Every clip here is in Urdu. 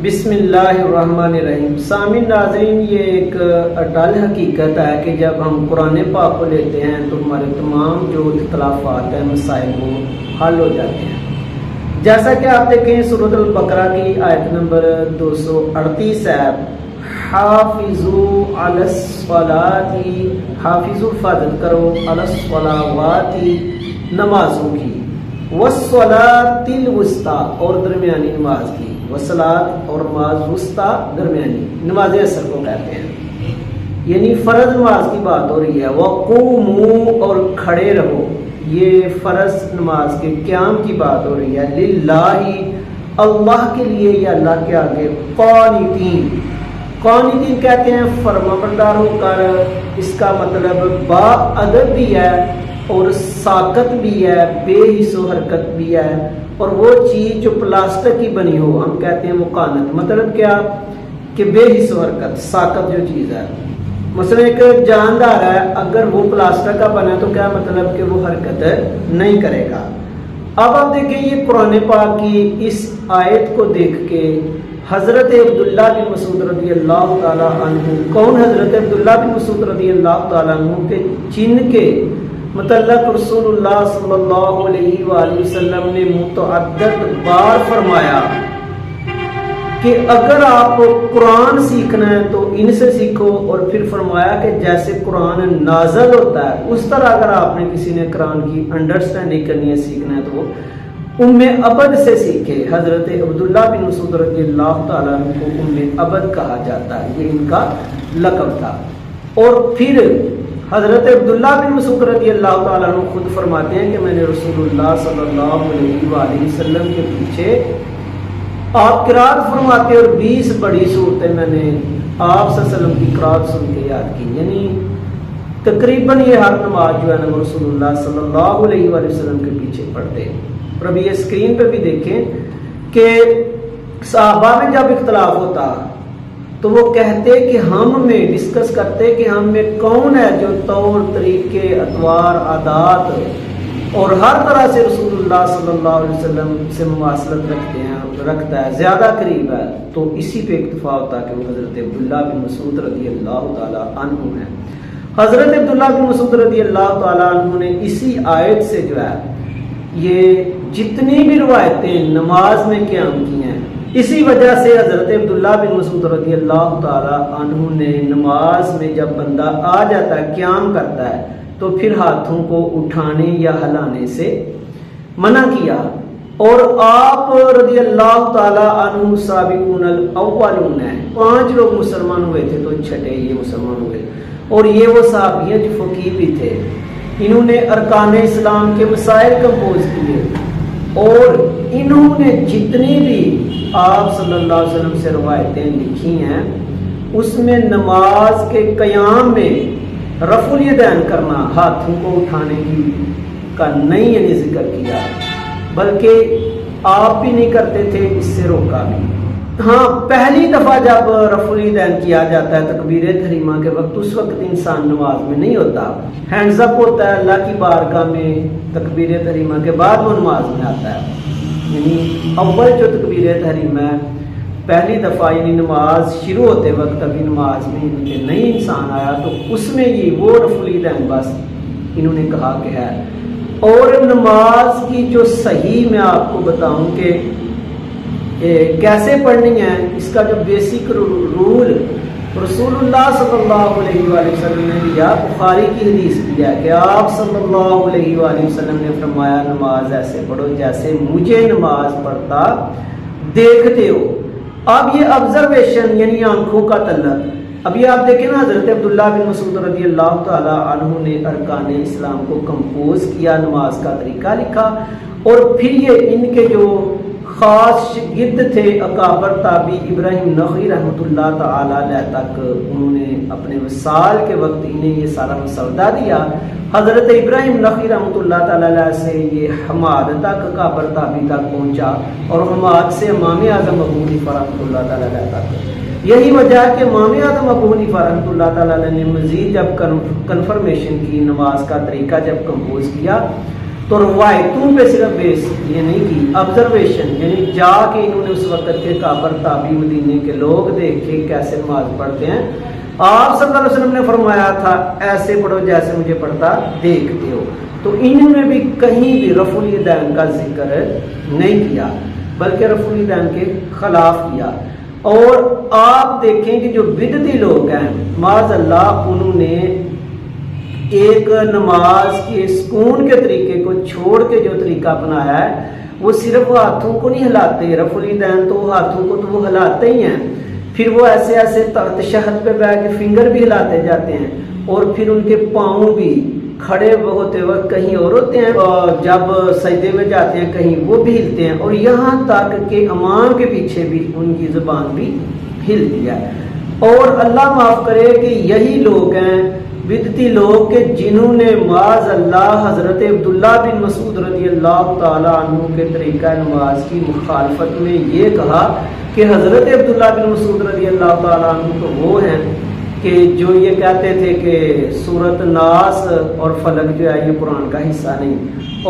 بسم اللہ الرحمن الرحیم۔ سامعین ناظرین، یہ ایک اٹل حقیقت ہے کہ جب ہم قرآن پاک کو لیتے ہیں تو ہمارے تمام جو اختلافات ہیں مسائل وہ حل ہو جاتے ہیں۔ جیسا کہ آپ دیکھیں سورۃ البقرہ کی آیت نمبر 238 ہے، حافظوا علی الصلاۃ، حافظوا حفاظت کرو، علی الصلوات نمازوں کی، والصلاۃ الوسطیٰ اور درمیانی نماز کی، وصلاۃ اور نماز وسطیٰ درمیانی نماز اثر کو کہتے ہیں، یعنی فرض نماز کی بات ہو رہی ہے۔ وقوموا اور کھڑے رہو، یہ فرض نماز کے قیام کی بات ہو رہی ہے۔ للہ اللہ کے لیے یا اللہ کے آگے، قانتین، قانتین کہتے ہیں فرما بردار ہو کر، اس کا مطلب با ادب بھی ہے اور ساکت بھی ہے، بے حس و حرکت بھی ہے، اور وہ چیز جو پلاسٹک کی بنی ہو ہم کہتے ہیں وہ قانت۔ مطلب کیا کہ بے حس و حرکت، ساکت جو چیز ہے، مثلا ایک جاندار ہے، اگر وہ پلاسٹک کا بنا ہے تو کیا مطلب کہ وہ حرکت نہیں کرے گا۔ اب آپ دیکھیں یہ قرآن پاک کی اس آیت کو دیکھ کے حضرت عبداللہ بن مسعود رضی اللہ تعالیٰ عنہ، کون حضرت عبداللہ بن مسعود رضی اللہ تعالیٰ عنہ کے جن کے متعلق رسول اللہ صلی اللہ علیہ وآلہ وسلم نے متعدد بار فرمایا کہ اگر آپ قرآن سیکھنا ہے تو ان سے سیکھو، اور پھر فرمایا کہ جیسے قرآن نازل ہوتا ہے اس طرح اگر آپ نے کسی نے قرآن کی انڈرسٹینڈنگ کرنی ہے، سیکھنا ہے، تو وہ ام ابد سے سیکھے۔ حضرت عبداللہ بن مسعود رضی اللہ تعالیٰ عنہ کو ام ابد کہا جاتا ہے، یہ ان کا لقب تھا۔ اور پھر حضرت عبداللہ بن مسعود رضی اللہ تعالیٰ عنہ خود فرماتے ہیں کہ میں نے رسول اللہ صلی اللہ علیہ وآلہ وسلم کے پیچھے آپ قرات فرماتے اور 20 بڑی صورتیں میں نے آپ صلی اللہ علیہ وسلم کی قرات سن کے یاد کی، یعنی تقریباً یہ ہر نماز جو ہے نا رسول اللہ صلی اللہ علیہ وآلہ وسلم کے پیچھے پڑھتے۔ اور ابھی یہ اسکرین پہ بھی دیکھیں کہ صحابہ میں جب اختلاف ہوتا تو وہ کہتے کہ ہم میں ڈسکس کرتے کہ ہم میں کون ہے جو طور طریقے اطوار عادات اور ہر طرح سے رسول اللہ صلی اللہ علیہ وسلم سے مواصلت رکھتا ہے، زیادہ قریب ہے، تو اسی پہ اکتفا ہوتا کہ وہ حضرت عبداللہ بن مسعود رضی اللہ تعالیٰ عنہ ہے۔ حضرت عبداللہ بن مسعود رضی اللہ تعالیٰ عنہ نے اسی آیت سے جو ہے یہ جتنی بھی روایتیں نماز میں قیام کی ہیں، اسی وجہ سے حضرت عبداللہ بن مسعود رضی اللہ تعالیٰ عنہ نے نماز میں جب بندہ آ جاتا ہے، قیام کرتا ہے، تو پھر ہاتھوں کو اٹھانے یا ہلانے سے منع کیا۔ اور آپ رضی اللہ تعالیٰ عنہ سابقون الاولون ہیں، 5 لوگ مسلمان ہوئے تھے تو چھٹے یہ مسلمان ہوئے، اور یہ وہ صحابی ہیں جو فقیہ بھی تھے، انہوں نے ارکان اسلام کے مسائل کمپوز کیے، اور انہوں نے جتنی بھی آپ صلی اللہ علیہ وسلم سے روایتیں لکھی ہیں اس میں نماز کے قیام میں رفع الیدین کرنا، ہاتھوں کو اٹھانے کی کا نہیں یعنی ذکر کیا، بلکہ آپ بھی نہیں کرتے تھے، اس سے روکا بھی۔ ہاں، پہلی دفعہ جب رفع الیدین کیا جاتا ہے تکبیر تحریمہ کے وقت، اس وقت انسان نماز میں نہیں ہوتا، ہینڈز اپ ہوتا ہے اللہ کی بارگاہ میں، تکبیر تحریمہ کے بعد وہ نماز میں آتا ہے، یعنی اول جو تکبیر تحریم ہے پہلی دفعہ، یعنی نماز شروع ہوتے وقت ابھی نماز میں نہیں انسان آیا، تو اس میں یہ وہ رفع الیدین بس انہوں نے کہا کہ ہے۔ اور نماز کی جو صحیح میں آپ کو بتاؤں کہ کیسے پڑھنی ہے، اس کا جو بیسک رول رسول اللہ صلی اللہ علیہ وآلہ وسلم نے دیا، بخاری کی حدیث بھی ہے کہ آپ صلی اللہ علیہ وآلہ وسلم نے فرمایا نماز ایسے پڑھو جیسے مجھے نماز پڑھتا دیکھتے ہو۔ اب یہ آبزرویشن یعنی آنکھوں کا تعلق، ابھی آپ دیکھیں نا حضرت عبداللہ بن مسعود رضی اللہ تعالیٰ عنہ نے ارکان اسلام کو کمپوز کیا، نماز کا طریقہ لکھا، اور پھر یہ ان کے جو خاص شاگرد تھے اکابر تابعی ابراہیم نخعی رحمۃ اللہ تعالی علیہ تک، انہوں نے اپنے وصال کے وقت انہیں یہ سارا مسودہ دیا۔ حضرت ابراہیم نخعی رحمۃ اللہ تعالی علیہ سے یہ حماد تک اکابر تابعی تک پہنچا، اور حماد سے امام اعظم ابو حنیفہ رحمۃ اللہ تعالی علیہ تک۔ یہی وجہ ہے کہ امام اعظم ابو حنیفہ رحمۃ اللہ تعالی علیہ نے مزید جب کنفرمیشن کی، نماز کا طریقہ جب کمپوز کیا، تو روایتوں پہ صرف بیس یہ نہیں کی، آبزرویشن یعنی جا کے انہوں نے اس وقت کے کابر تابعی مدینے کے لوگ دیکھے کیسے نماز پڑھتے ہیں. آپ صلی اللہ علیہ وسلم نے فرمایا تھا ایسے پڑھو جیسے مجھے پڑھتا دیکھتے ہو. تو انہوں نے بھی کہیں بھی رفع الیدین کا ذکر نہیں کیا بلکہ رفع الیدین کے خلاف کیا. اور آپ دیکھیں کہ جو بدعتی لوگ ہیں معاذ اللہ، انہوں نے ایک نماز کے سکون کے طریقے کو چھوڑ کے جو طریقہ اپنایا ہے وہ صرف ہاتھوں کو نہیں ہلاتے، رفع الیدین تو ہاتھوں کو تو وہ ہلاتے ہی ہیں، پھر وہ ایسے ایسے تشہد پہ بیٹھ کے فنگر بھی ہلاتے جاتے ہیں، اور پھر ان کے پاؤں بھی کھڑے ہوتے وقت کہیں اور ہوتے ہیں، اور جب سجدے میں جاتے ہیں کہیں وہ بھی ہلتے ہیں، اور یہاں تک کہ امام کے پیچھے بھی ان کی زبان بھی ہلتی ہے. اور اللہ معاف کرے کہ یہی لوگ ہیں بدعتی لوگ کہ جنہوں نے معاذ اللہ حضرت عبداللہ بن مسعود رضی اللہ تعالیٰ عنہ کے طریقہ نماز کی مخالفت میں یہ کہا کہ حضرت عبداللہ بن مسعود رضی اللہ تعالیٰ عنہ تو وہ ہیں کہ جو یہ کہتے تھے کہ سورۃ ناس اور فلق جو ہے یہ قرآن کا حصہ نہیں،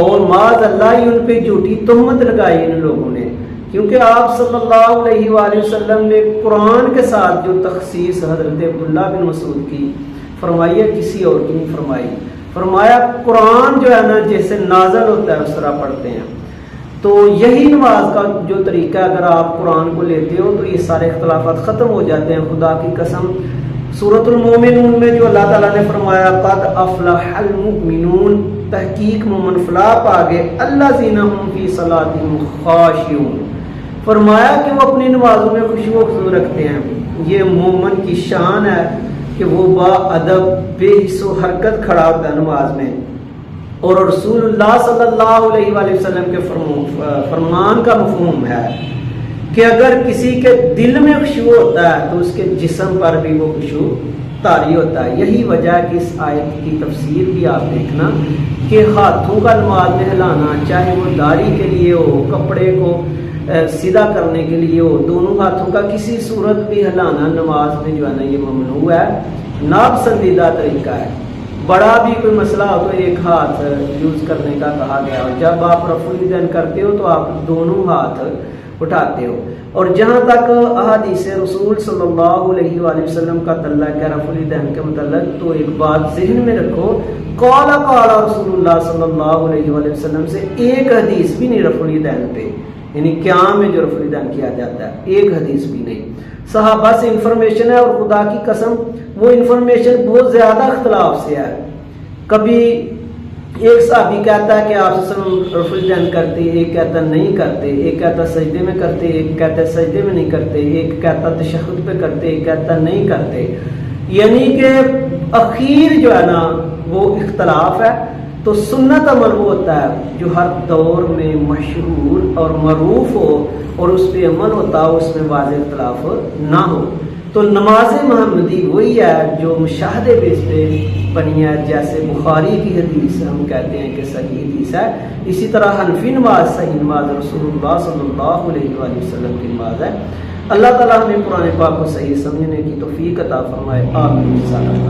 اور معاذ اللہ ہی ان پہ جھوٹی تہمت لگائی ان لوگوں نے، کیونکہ آپ صلی اللہ علیہ وآلہ وسلم نے قرآن کے ساتھ جو تخصیص حضرت عبداللہ بن مسعود کی فرمائی ہے کسی اور کی نہیں فرمائی. فرمایا قرآن جو ہے نا جیسے نازل ہوتا ہے اس طرح پڑھتے ہیں. تو یہی نماز کا جو طریقہ اگر آپ قرآن کو لیتے ہو تو یہ سارے اختلافات ختم ہو جاتے ہیں. خدا کی قسم سورۃ المومنون میں جو اللہ تعالیٰ نے فرمایا قد افلح المؤمنون، تحقیق مومن فلاح پا گئے، الذین هم فی صلاتہم خاشعون، فرمایا کہ وہ اپنی نمازوں میں خشوع و خضوع رکھتے ہیں. یہ مومن کی شان ہے کہ وہ با ادب بے حس و حرکت کھڑا ہوتا ہے نماز میں. اور رسول اللہ صلی اللہ علیہ وآلہ وسلم کے فرمان کا مفہوم ہے کہ اگر کسی کے دل میں خشوع ہوتا ہے تو اس کے جسم پر بھی وہ خشوع طاری ہوتا ہے. یہی وجہ ہے کہ اس آیت کی تفسیر بھی آپ دیکھنا کہ ہاتھوں کا نماز میں ہلانا، چاہے وہ داڑھی کے لیے ہو، کپڑے کو سیدھا کرنے کے لیے ہو، دونوں ہاتھوں کا کسی صورت بھی ہلانا نماز میں جو ہے نا یہ ممنوع ہے، ناپسندیدہ طریقہ ہے. بڑا بھی کوئی مسئلہ ہو تو ایک ہاتھ یوز کرنے کا کہا گیا، اور جب آپ رفع الیدین کرتے ہو تو آپ دونوں ہاتھ اٹھاتے ہو. اور جہاں تک احادیث رسول صلی اللہ علیہ وآلہ وسلم کا تعلق ہے رفع الیدین کے متعلق، تو ایک بات ذہن میں رکھو، قال رسول اللہ صلی اللہ علیہ وآلہ وسلم سے ایک حدیث بھی نہیں رفع الیدین پہ، یعنی قیام میں جو رفع الیدین کیا جاتا ہے ایک حدیث بھی نہیں. صحابہ سے انفارمیشن ہے، اور خدا کی قسم وہ انفارمیشن بہت زیادہ اختلاف سے ہے. کبھی ایک صحابی کہتا ہے کہ آپ رفع الیدین کرتے، ایک کہتا نہیں کرتے، ایک کہتا سجدے میں کرتے، ایک کہتا سجدے میں نہیں کرتے، ایک کہتا تشہد پہ کرتے، ایک کہتا نہیں کرتے. یعنی کہ اخیر جو ہے نا وہ اختلاف ہے. تو سنت عمل وہ ہوتا ہے جو ہر دور میں مشہور اور معروف ہو اور اس پہ عمل ہوتا ہو، اس میں واضح اختلاف نہ ہو. تو نماز محمدی وہی ہے جو مشاہدے بیس پہ بنی ہے، جیسے بخاری کی حدیث ہم کہتے ہیں کہ صحیح حدیث ہے، اسی طرح حنفی نماز صحیح نماز رسول اللہ صلی اللہ علیہ وآلہ وسلم کی نماز ہے. اللہ تعالیٰ ہمیں قرآن پاک کو صحیح سمجھنے کی توفیق عطا فرمائے. آمین.